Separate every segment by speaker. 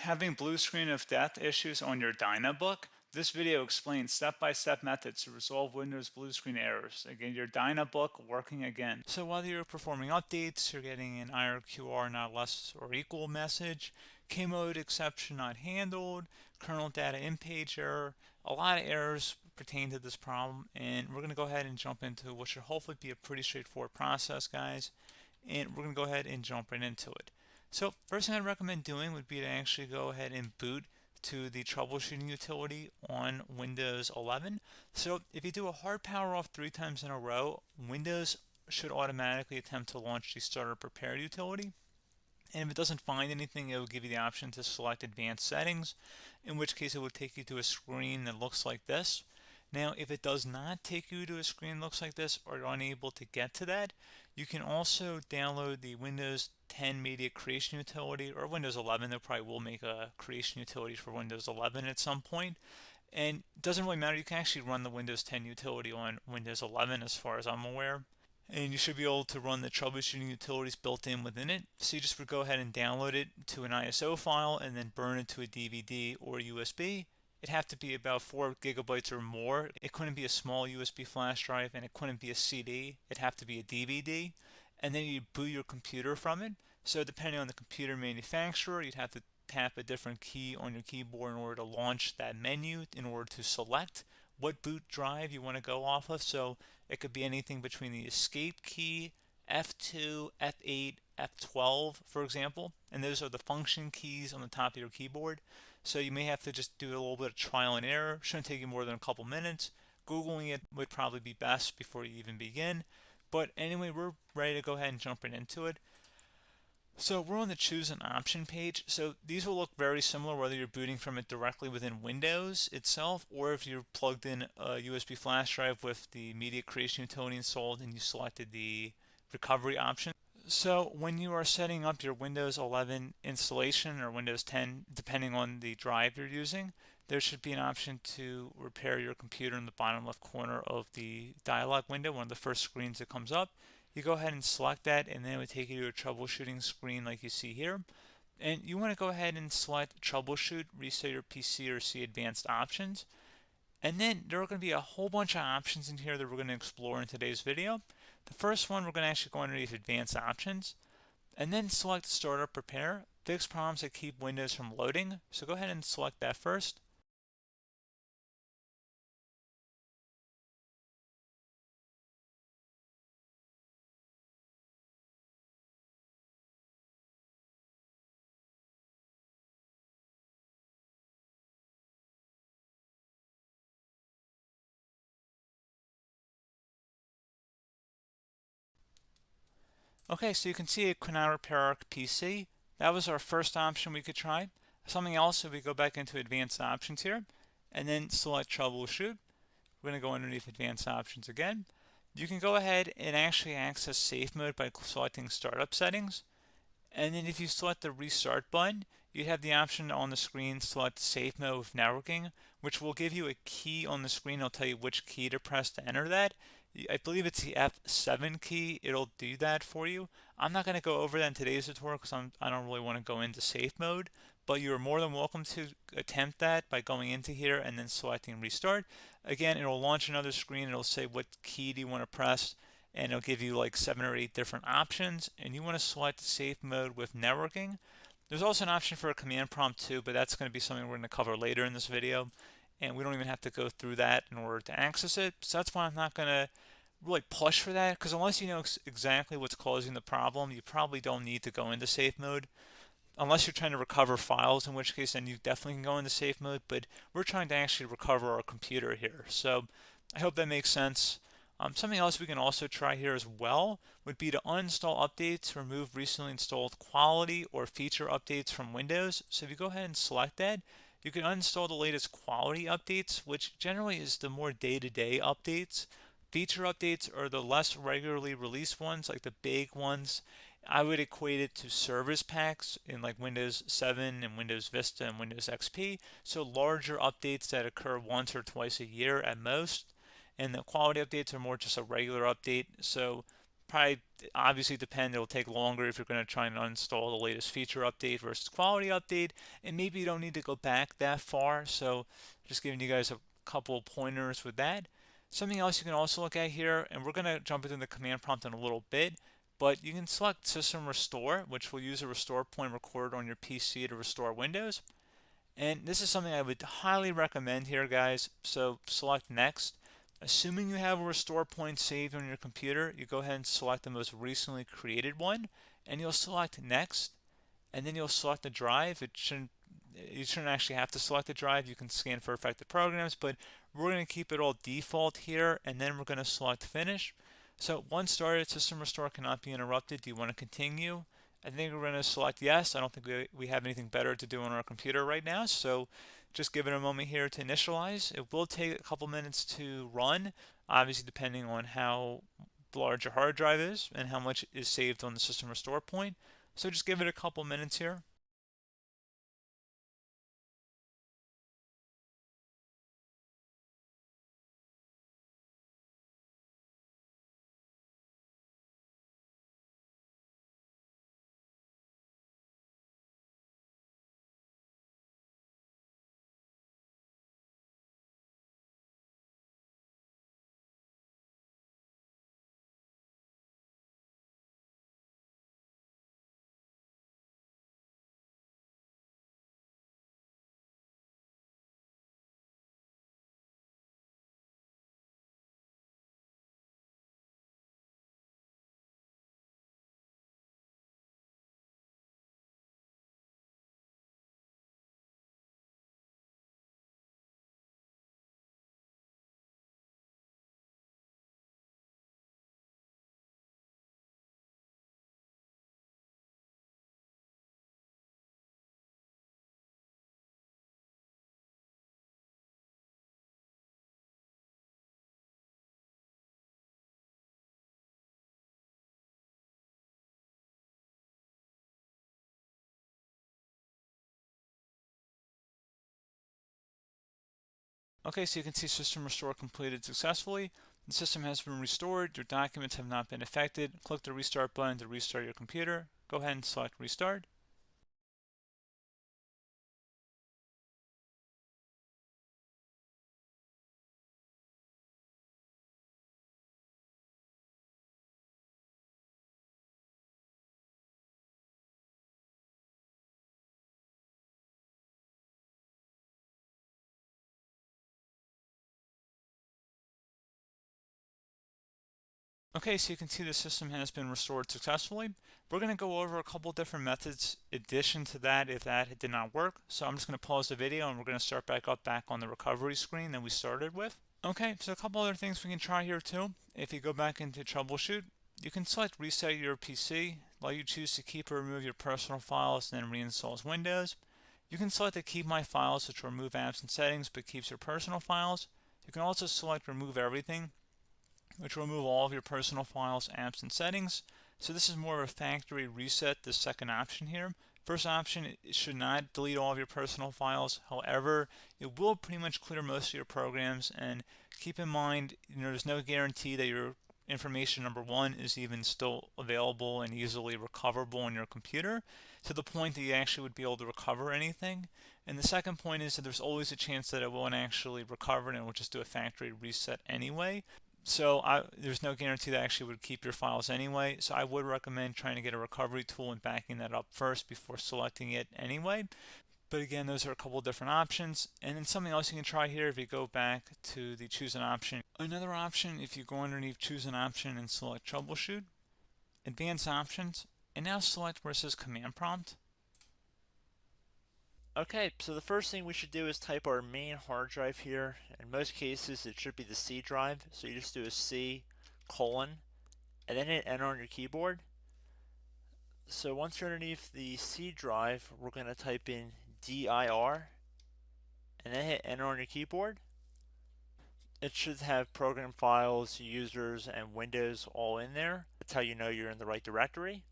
Speaker 1: Having blue screen of death issues on your Dynabook? This video explains step-by-step methods to resolve Windows blue screen errors. Again, your Dynabook working again. So while you're performing updates, you're getting an IRQR not less or equal message, K-mode exception not handled, kernel data in page error. A lot of errors pertain to this problem, and we're going to go ahead and jump into what should hopefully be a pretty straightforward process, guys. And we're going to go ahead and jump right into it. So first thing I'd recommend doing would be to actually go ahead and boot to the troubleshooting utility on Windows 11. So if you do a hard power off 3 times in a row, Windows should automatically attempt to launch the startup prepare utility. And if it doesn't find anything, it will give you the option to select advanced settings, in which case it will take you to a screen that looks like this. Now, if it does not take you to a screen that looks like this, or you're unable to get to that, you can also download the Windows 10 Media Creation Utility, or Windows 11. They probably will make a creation utility for Windows 11 at some point. And it doesn't really matter, you can actually run the Windows 10 utility on Windows 11 as far as I'm aware. And you should be able to run the troubleshooting utilities built in within it. So you just would go ahead and download it to an ISO file and then burn it to a DVD or USB. It'd have to be about 4 gigabytes or more. It couldn't be a small USB flash drive, and it couldn't be a CD. It'd have to be a DVD. And then you boot your computer from it. So depending on the computer manufacturer, you'd have to tap a different key on your keyboard in order to launch that menu, in order to select what boot drive you want to go off of. So it could be anything between the escape key, F2, F8, F12, for example, and those are the function keys on the top of your keyboard. So you may have to just do a little bit of trial and error. Shouldn't take you more than a couple minutes. Googling it would probably be best before you even begin. But anyway, we're ready to go ahead and jump right into it. So we're on the choose an option page. So these will look very similar whether you're booting from it directly within Windows itself, or if you're plugged in a USB flash drive with the media creation utility installed and you selected the recovery option. So when you are setting up your Windows 11 installation or Windows 10, depending on the drive you're using, there should be an option to repair your computer in the bottom left corner of the dialog window, one of the first screens that comes up. You go ahead and select that, and then it would take you to a troubleshooting screen like you see here. And you want to go ahead and select troubleshoot, reset your PC, or see advanced options. And then there are going to be a whole bunch of options in here that we're going to explore in today's video. The first one, we're going to actually go underneath advanced options and then select startup prepare, fix problems that keep Windows from loading. So go ahead and select that first. Okay, so you can see it could not repair our PC. That was our first option we could try. Something else, if we go back into advanced options here and then select troubleshoot, we're going to go underneath advanced options again. You can go ahead and actually access safe mode by selecting startup settings. And then if you select the restart button, you have the option on the screen select safe mode with networking, which will give you a key on the screen. It'll tell you which key to press to enter that. I believe it's the F7 key. It'll do that for you. I'm not going to go over that in today's tutorial because I don't really want to go into safe mode, but you're more than welcome to attempt that by going into here and then selecting restart. Again, it'll launch another screen. It'll say what key do you want to press, and it'll give you like 7 or 8 different options, and you want to select safe mode with networking. There's also an option for a command prompt too, but that's going to be something we're going to cover later in this video, and we don't even have to go through that in order to access it. So that's why I'm not going to really push for that, because unless you know exactly what's causing the problem, you probably don't need to go into safe mode. Unless you're trying to recover files, in which case then you definitely can go into safe mode, but we're trying to actually recover our computer here. So I hope that makes sense. Something else we can also try here as well would be to uninstall updates, remove recently installed quality or feature updates from Windows. So if you go ahead and select that, you can uninstall the latest quality updates, which generally is the more day-to-day updates. Feature updates are the less regularly released ones, like the big ones. I would equate it to service packs in like Windows 7 and Windows Vista and Windows XP. So larger updates that occur once or twice a year at most. And the quality updates are more just a regular update. So probably obviously depend. It'll take longer if you're going to try and uninstall the latest feature update versus quality update, and maybe you don't need to go back that far. So just giving you guys a couple of pointers with that. Something else you can also look at here, and we're going to jump into the command prompt in a little bit, but you can select System Restore, which will use a restore point recorded on your PC to restore Windows. And this is something I would highly recommend here, guys. So select Next. Assuming you have a restore point saved on your computer, you go ahead and select the most recently created one, and you'll select Next, and then you'll select the drive. You shouldn't actually have to select the drive. You can scan for affected programs, but we're going to keep it all default here, and then we're going to select Finish. So once started, System Restore cannot be interrupted. Do you want to continue? I think we're going to select yes. I don't think we have anything better to do on our computer right now, so just give it a moment here to initialize. It will take a couple minutes to run, obviously depending on how large your hard drive is and how much is saved on the System Restore point. So just give it a couple minutes here. Okay, so you can see System Restore completed successfully. The system has been restored. Your documents have not been affected. Click the Restart button to restart your computer. Go ahead and select Restart. Okay, so you can see the system has been restored successfully. We're going to go over a couple different methods in addition to that if that did not work. So I'm just going to pause the video and we're going to start back on the recovery screen that we started with. Okay, so a couple other things we can try here too. If you go back into troubleshoot, you can select reset your PC, let you choose to keep or remove your personal files and then reinstalls Windows. You can select to keep my files, which will remove apps and settings but keeps your personal files. You can also select remove everything, which will remove all of your personal files, apps, and settings. So this is more of a factory reset, the second option here. First option, it should not delete all of your personal files. However, it will pretty much clear most of your programs, and keep in mind, there's no guarantee that your information, number one, is even still available and easily recoverable on your computer to the point that you actually would be able to recover anything. And the second point is that there's always a chance that it won't actually recover and it will just do a factory reset anyway. So there's no guarantee that actually would keep your files anyway. So I would recommend trying to get a recovery tool and backing that up first before selecting it anyway. But again, those are a couple different options. And then something else you can try here if you go back to the choose an option. Another option, if you go underneath choose an option and select troubleshoot, advanced options, and now select where it says command prompt.
Speaker 2: Okay, so the first thing we should do is type our main hard drive here. In most cases, it should be the C drive. So you just do a C colon and then hit enter on your keyboard. So once you're underneath the C drive, we're going to type in dir and then hit enter on your keyboard. It should have program files, users, and Windows all in there. That's how you know you're in the right directory.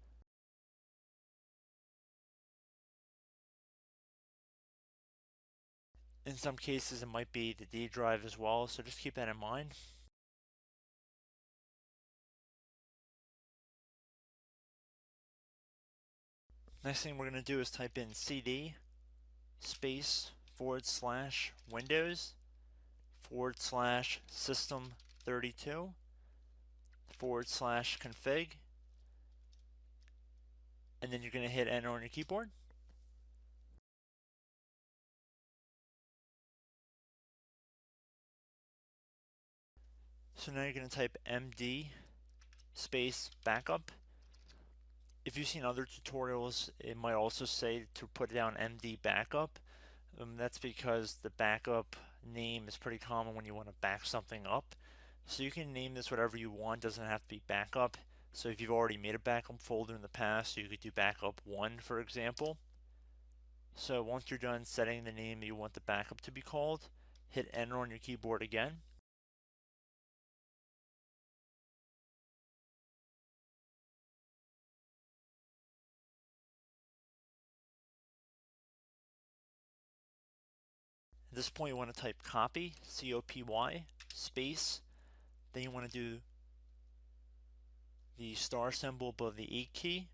Speaker 2: In some cases, it might be the D drive as well, so just keep that in mind. Next thing we're going to do is type in cd space / Windows / system32 / config, and then you're going to hit enter on your keyboard. So now you're going to type md space backup. If you've seen other tutorials, it might also say to put down md backup. That's because the backup name is pretty common when you want to back something up. So you can name this whatever you want, doesn't have to be backup. So if you've already made a backup folder in the past, you could do backup 1, for example. So once you're done setting the name you want the backup to be called, hit enter on your keyboard again. At this point you want to type copy, C-O-P-Y, space, then you want to do the star symbol above the 8 key,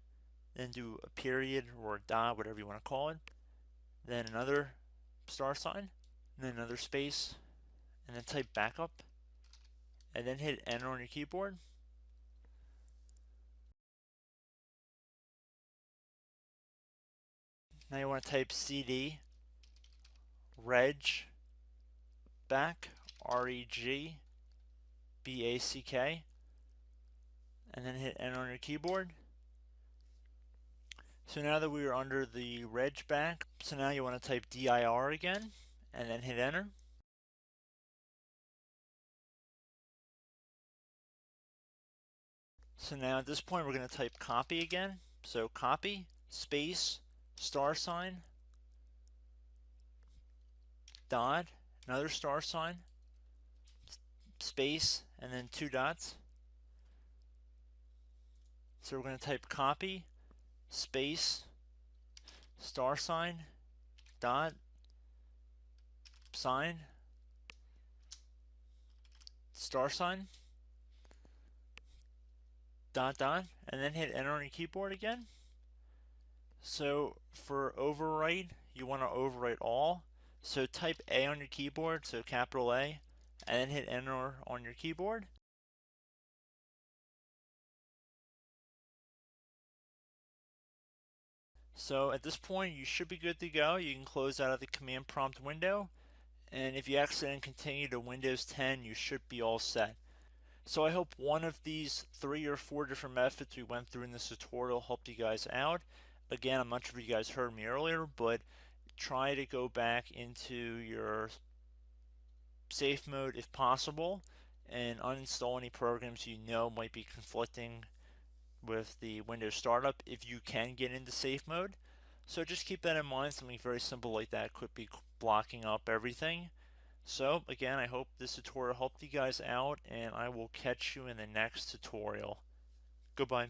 Speaker 2: then do a period or a dot, whatever you want to call it, then another star sign, and then another space, and then type backup, and then hit enter on your keyboard. Now you want to type cd reg back, REG BACK, and then hit enter on your keyboard. So now that we are under the reg back, so now you want to type dir again, and then hit enter. So now at this point we're going to type copy again. So copy, space, star sign, dot, another star sign, space, and then 2 dots. So we're going to type copy, space, star sign, dot, sign, star sign, dot, dot, and then hit enter on your keyboard again. So for overwrite, you want to overwrite all. So type A on your keyboard, so capital A, and then hit enter on your keyboard. So at this point you should be good to go. You can close out of the command prompt window, and if you accidentally continue to Windows 10, you should be all set. So I hope one of these 3 or 4 different methods we went through in this tutorial helped you guys out. Again, I'm not sure if you guys heard me earlier, but try to go back into your safe mode if possible and uninstall any programs you know might be conflicting with the Windows startup if you can get into safe mode. So just keep that in mind. Something very simple like that could be blocking up everything. So again, I hope this tutorial helped you guys out, and I will catch you in the next tutorial. Goodbye.